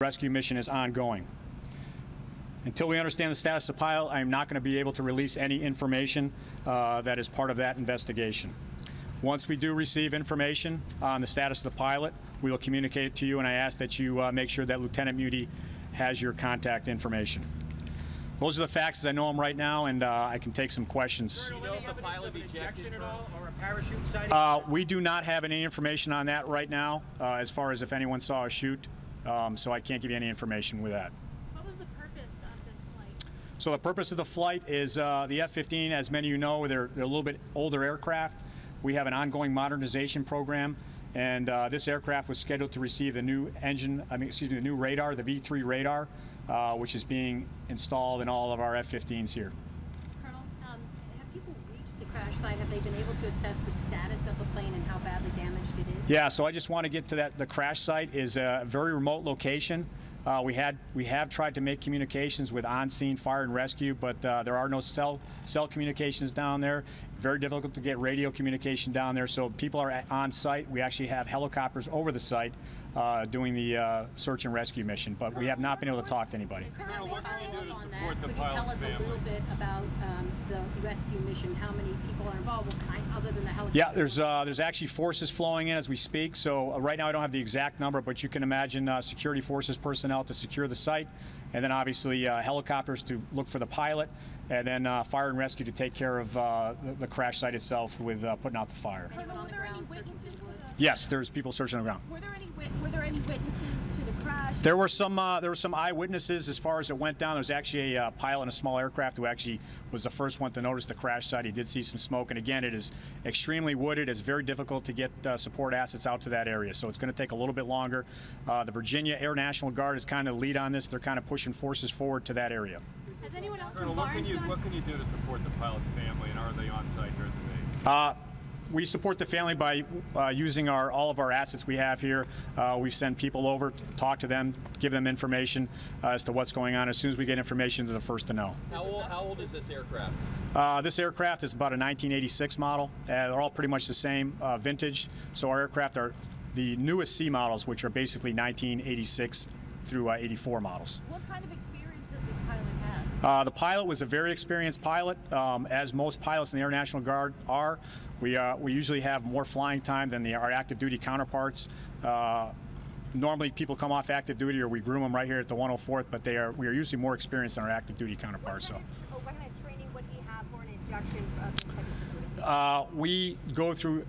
rescue mission is ongoing. Until we understand the status of the pilot, I am not going to be able to release any information that is part of that investigation. Once we do receive information on the status of the pilot, we will communicate it to you, and I ask that you make sure that Lieutenant Muti has your contact information. Those are the facts as I know them right now, and I can take some questions. Do you know if the pilot ejected at all, or a parachute sighting? We do not have any information on that right now, as far as if anyone saw a chute, so I can't give you any information with that. What was the purpose of this flight? So the purpose of the flight is the F-15, as many of you know, they're a little bit older aircraft. We have an ongoing modernization program, and this aircraft was scheduled to receive the new the new radar, the V3 radar, which is being installed in all of our F-15s here. Colonel, have people reached the crash site? Have they been able to assess the status of the plane and how badly damaged it is? Yeah, so I just want to get to that. The crash site is a very remote location. We have tried to make communications with on-scene fire and rescue, but there are no cell communications down there. Very difficult to get radio communication down there, so people are on site. We actually have helicopters over the site doing the search and rescue mission, but we have not been able to talk to anybody. Colonel, what can you do to support the Could you tell us pilot's a little bit about the rescue mission? How many people are involved? What kind, other than the helicopter? Yeah, there's actually forces flowing in as we speak. So right now I don't have the exact number, but you can imagine security forces personnel to secure the site, and then obviously helicopters to look for the pilot, and then fire and rescue to take care of the crash site itself with putting out the fire. Anyone on the ground searching through the woods? Yes, there's people searching on the ground. Were there any witnesses to the crash? There were some eyewitnesses as far as it went down. There was actually a pilot in a small aircraft who actually was the first one to notice the crash site. He did see some smoke, and again, it is extremely wooded. It's very difficult to get support assets out to that area, so it's going to take a little bit longer. The Virginia Air National Guard is kind of the lead on this. They're kind of pushing forces forward to that area. Has anyone else Colonel, from what can you do to support the pilot's family, and are they on site here at the base? We support the family by using all of our assets we have here. We send people over, talk to them, give them information as to what's going on. As soon as we get information, they're the first to know. How old is this aircraft? This aircraft is about a 1986 model. They're all pretty much the same vintage. So our aircraft are the newest C models, which are basically 1986 through 84 models. What kind of experience does this pilot have? The pilot was a very experienced pilot, as most pilots in the Air National Guard are. We usually have more flying time than our active duty counterparts. Normally people come off active duty, or we groom them right here at the 104th, but we are usually more experienced than our active duty counterparts. What kind of training would he have for an injection of this type of facility? We go through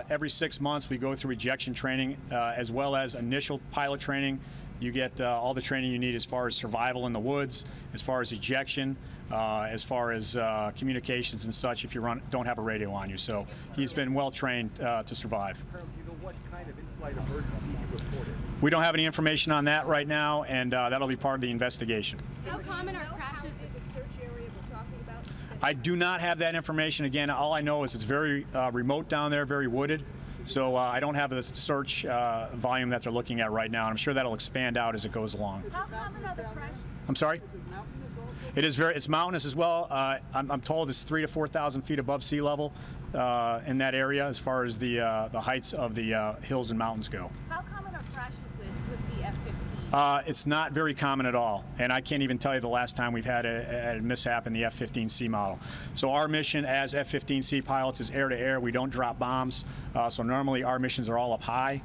every 6 months. We go through ejection training as well as initial pilot training. You get all the training you need as far as survival in the woods, as far as ejection, as far as communications and such if you don't have a radio on you. So he's been well trained to survive. Colonel, do you know what kind of in-flight emergency you reported? We don't have any information on that right now, and that'll be part of the investigation. How common are crashes? The search area we're talking about? I do not have that information. Again, all I know is it's very remote down there, very wooded. So I don't have the search volume that they're looking at right now, and I'm sure that'll expand out as it goes along. How common are the crashes? I'm sorry? Is it mountainous also? It is it's mountainous as well. I'm told it's 3,000 to 4,000 feet above sea level in that area as far as the heights of the hills and mountains go. How common are crashes with the F-15? It's not very common at all, and I can't even tell you the last time we've had a mishap in the F-15C model. So our mission as F-15C pilots is air-to-air. We don't drop bombs, so normally our missions are all up high.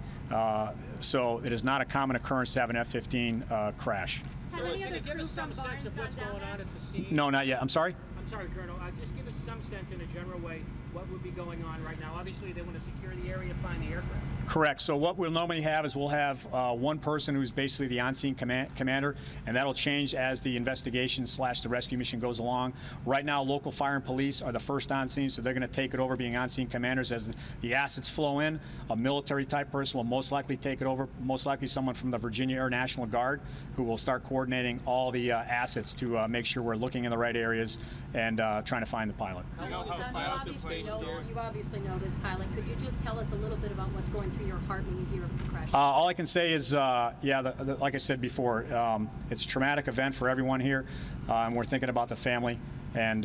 So it is not a common occurrence to have an F-15 crash. So can you give us some sense of what's going on at the scene? No, not yet. I'm sorry? I'm sorry, Colonel. Just give us some sense in a general way what would be going on right now. Obviously, they want to secure the area, find the aircraft. Correct. So what we'll normally have is we'll have one person who's basically the on-scene commander, and that'll change as the investigation / the rescue mission goes along. Right now, local fire and police are the first on scene, so they're going to take it over being on-scene commanders as the assets flow in. A military-type person will most likely take it over, most likely someone from the Virginia Air National Guard, who will start coordinating all the assets to make sure we're looking in the right areas and trying to find the pilot. You obviously know this pilot. Could you just tell us a little bit about what's going through your heart when you hear of the crash? All I can say is, like I said before, it's a traumatic event for everyone here, and we're thinking about the family. And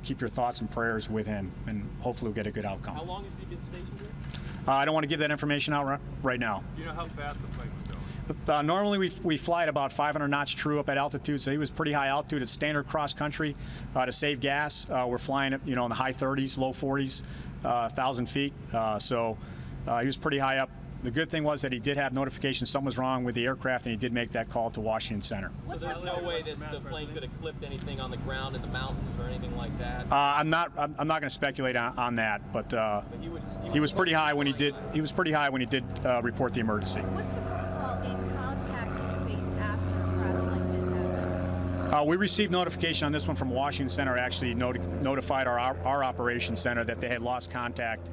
keep your thoughts and prayers with him, and hopefully we'll get a good outcome. How long has he been stationed here? I don't want to give that information out right now. Do you know how fast the plane was going? Normally we fly at about 500 knots true up at altitude, so he was pretty high altitude. It's standard cross country to save gas. We're flying at, in the high 30s, low 40s, 1,000 feet. So he was pretty high up. The good thing was that he did have notification something was wrong with the aircraft, and he did make that call to Washington Center. So there's no way the plane could have clipped anything on the ground in the mountains or anything like that? I'm not going to speculate on that, but he was pretty high when he did. He was pretty high when he did report the emergency. What's the protocol in contacting a base after a crash like this happens? We received notification on this one from Washington Center. Actually notified our operations center that they had lost contact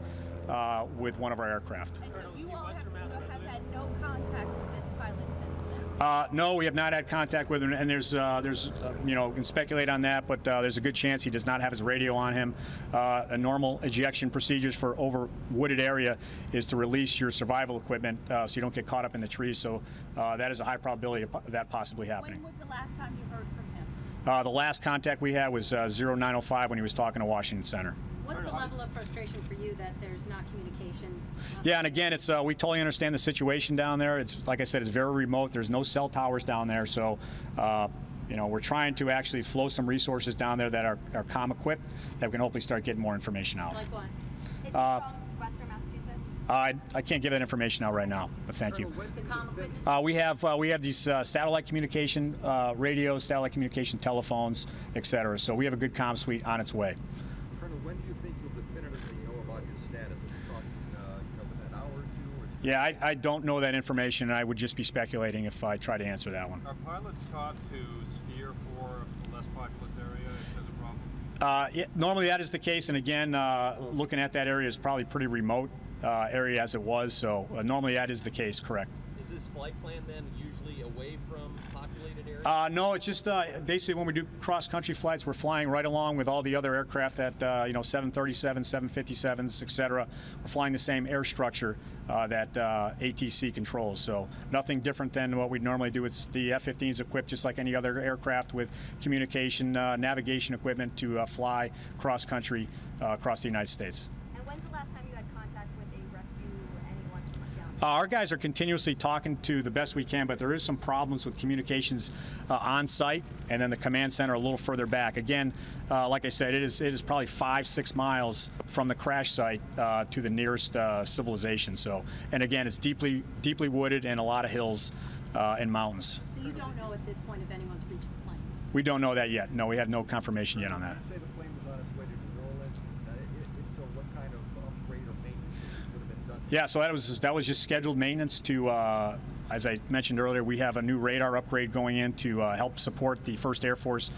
with one of our aircraft. And so you all have had no contact with this pilot since then? No, we have not had contact with him, and there's you can speculate on that, but there's a good chance he does not have his radio on him. A normal ejection procedures for over wooded area is to release your survival equipment so you don't get caught up in the trees. So that is a high probability of that possibly happening. When was the last time you heard from him? The last contact we had was 0905 when he was talking to Washington Center. What's the level of frustration for you that there's not communication? Yeah, and again, it's we totally understand the situation down there. It's like I said, it's very remote. There's no cell towers down there, so we're trying to actually flow some resources down there that are comm equipped that we can hopefully start getting more information out. Like what? Is he from Western Massachusetts? I can't give that information out right now, but thank you. The comm equipment? We have these satellite communication radios, satellite communication telephones, etc. So we have a good comm suite on its way. Colonel, when do you think you'll definitively know about his status? Is it talking, within an hour or two? Or Yeah, I don't know that information, and I would just be speculating if I try to answer that one. Are pilots taught to steer for a less populous area if there's a problem? Yeah, normally that is the case, and again, looking at that area is probably pretty remote area as it was, so normally that is the case, correct. Is this flight plan then usually away from populated areas? No, it's just basically when we do cross-country flights, we're flying right along with all the other aircraft that 737s, 757s, etc. We're flying the same air structure that ATC controls, so nothing different than what we'd normally do. It's the F-15 is equipped just like any other aircraft with communication, navigation equipment to fly cross-country across the United States. And when's the last time you had contact with a rescue or anyone down there? Our guys are continuously talking to the best we can, but there is some problems with communications on site, and then the command center a little further back. Again, like I said, it is probably 5-6 miles from the crash site to the nearest civilization. So, and again, it's deeply wooded and a lot of hills and mountains. So you don't know at this point if anyone's reached the plane? We don't know that yet. No, we have no confirmation yet on that. you say the plane was on its way to New Orleans? If so, what kind of upgrade or maintenance would have been done? Yeah, so that was just scheduled maintenance to, as I mentioned earlier, we have a new radar upgrade going in to help support the 1st Air Force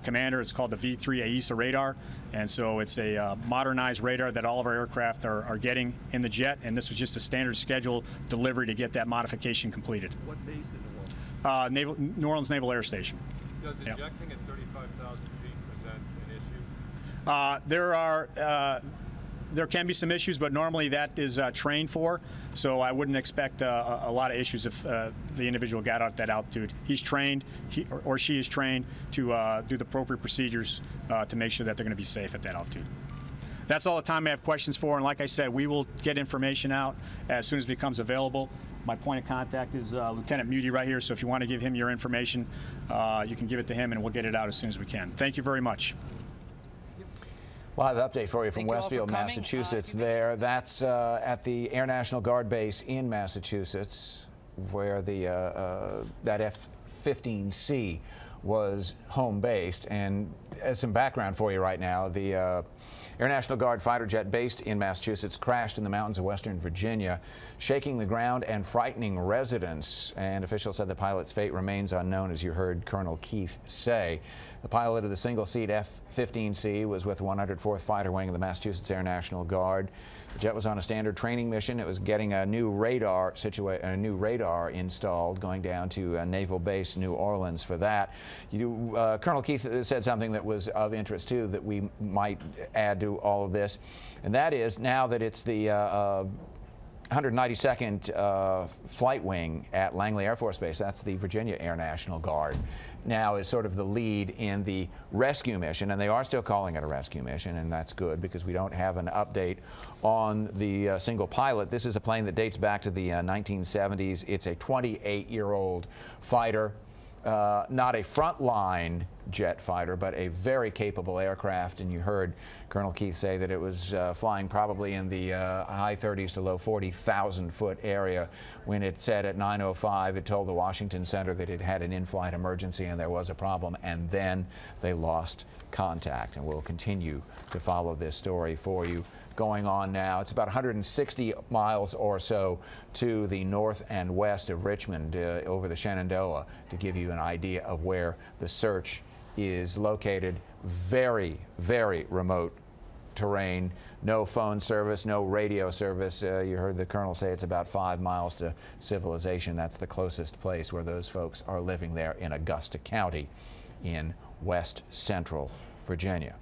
commander. It's called the V3 AESA radar, and so it's a modernized radar that all of our aircraft are getting in the jet, and this was just a standard schedule delivery to get that modification completed. What base in New Orleans? New Orleans Naval Air Station. Does Yep. ejecting at 35,000 feet present an issue? There can be some issues, but normally that is trained for, so I wouldn't expect a lot of issues if the individual got out at that altitude. He's trained, he or she is trained to do the appropriate procedures to make sure that they're going to be safe at that altitude. That's all the time I have questions for, and like I said, we will get information out as soon as it becomes available. My point of contact is Lieutenant Muty right here, so if you want to give him your information, you can give it to him, and we'll get it out as soon as we can. Thank you very much. Live update for you from Thank you all for Westfield, coming. Massachusetts there. That's at the Air National Guard base in Massachusetts, where that F-15C was home based. And as some background for you right now, the Air National Guard fighter jet based in Massachusetts crashed in the mountains of western Virginia, shaking the ground and frightening residents. And officials said the pilot's fate remains unknown, as you heard Colonel Keith say. The pilot of the single-seat F-15C was with the 104th Fighter Wing of the Massachusetts Air National Guard. The jet was on a standard training mission. It was getting a new radar installed, going down to Naval Base New Orleans for that. Colonel Keith said something that was of interest too, that we might add to all of this, and that is now that it's the 192nd Flight Wing at Langley Air Force Base, that's the Virginia Air National Guard, now is sort of the lead in the rescue mission, and they are still calling it a rescue mission, and that's good because we don't have an update on the single pilot. This is a plane that dates back to the 1970s. It's a 28-year-old fighter. Not a frontline jet fighter, but a very capable aircraft, and you heard Colonel Keith say that it was flying probably in the high 30s to low 40,000 foot area. When it said at 9:05, it told the Washington Center that it had an in-flight emergency and there was a problem, and then they lost contact. And we'll continue to follow this story for you. Going on now, it's about 160 miles or so to the north and west of Richmond over the Shenandoah, to give you an idea of where the search is located. Very, very remote terrain. No phone service, no radio service. You heard the colonel say it's about 5 miles to civilization. That's the closest place where those folks are living there in Augusta County in west central Virginia.